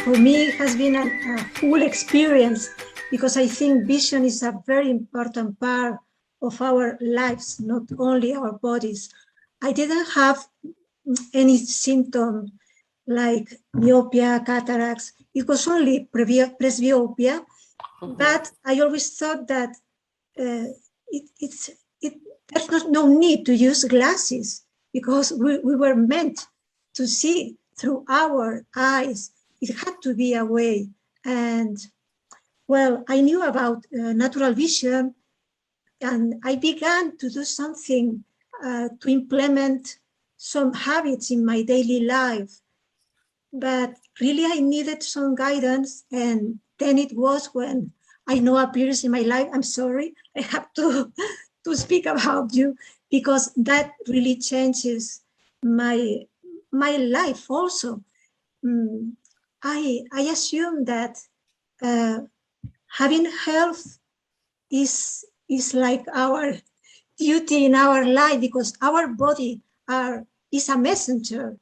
for me, it has been a full experience because I think vision is a very important part of our lives, not only our bodies. I didn't have any symptom like myopia, cataracts. It was only presbyopia, but I always thought that there's no need to use glasses because we were meant to see through our eyes. It had to be a way. And well, I knew about natural vision, and I began to do something to implement some habits in my daily life. But really, I needed some guidance. And then it was when Ainhoa appears in my life. I'm sorry, I have to speak about you because that really changes my life also. I assume that having health is like our duty in our life because our body is a messenger,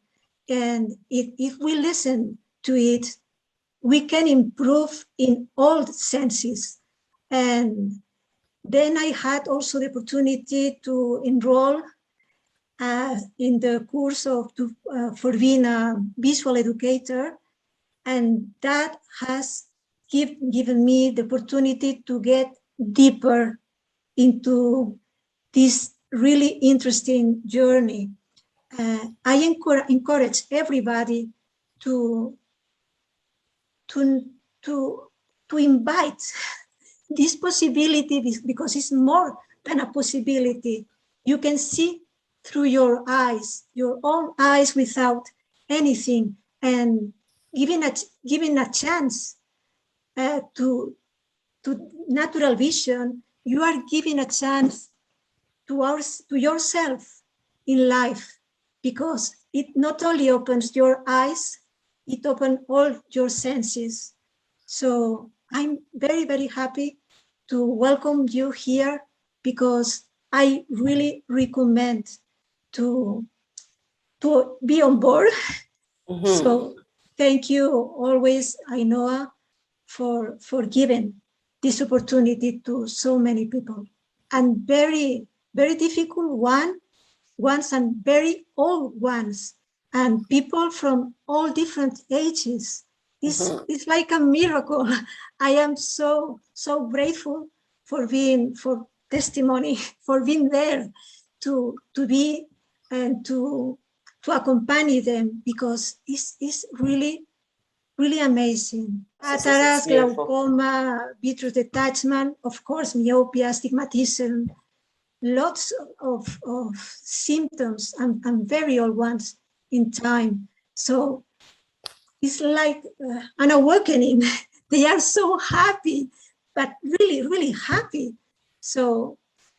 and if we listen to it, we can improve in all senses. And then I had also the opportunity to enroll in the course for being a visual educator, and that has given me the opportunity to get deeper into this really interesting journey. I encourage everybody to invite this possibility because it's more than a possibility. You can see through your eyes, your own eyes, without anything, and giving a chance to natural vision. You are giving a chance to yourself in life, because it not only opens your eyes, it opens all your senses. So I'm very, very happy to welcome you here because I really recommend to be on board. So thank you always, Ainhoa, for giving this opportunity to so many people, and very, very difficult ones and very old ones, and people from all different ages. It's like a miracle. I am so grateful for Testimony, for being there to be and to accompany them, because it's really, really amazing. Cataracts, glaucoma, vitreous detachment, of course, myopia, astigmatism, lots of symptoms, and very old ones in time. So it's like an awakening. They are so happy, but really, really happy. So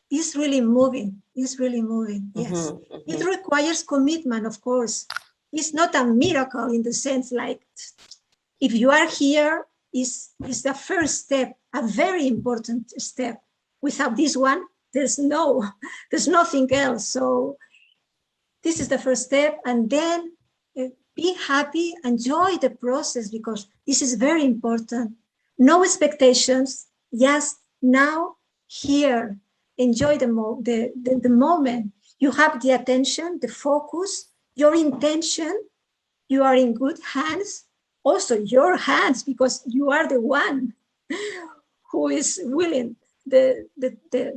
it's really moving. It's really moving, yes. It requires commitment, of course. It's not a miracle in the sense like, if you are here, is the first step, a very important step. Without this one, there's nothing else. So this is the first step, and then be happy, enjoy the process, because this is very important. No expectations, just now, here, enjoy the moment. You have the attention, the focus, your intention, you are in good hands. Also your hands, because you are the one who is willing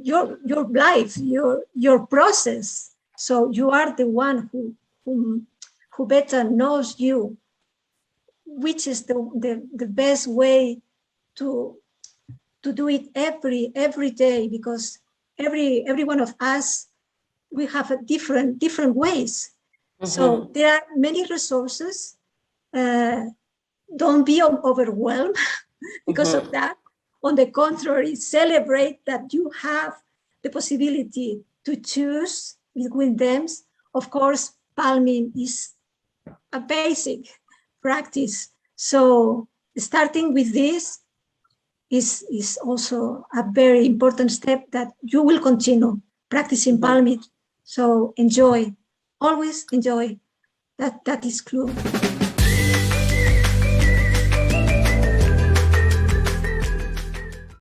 your life, your process. So you are the one who better knows you, which is the best way to do it every day, because every one of us, we have a different ways. So there are many resources. Don't be overwhelmed because of that. On the contrary, celebrate that you have the possibility to choose between them. Of course, palming is a basic practice. So starting with this is also a very important step that you will continue practicing palming. So enjoy, always enjoy. That is clue.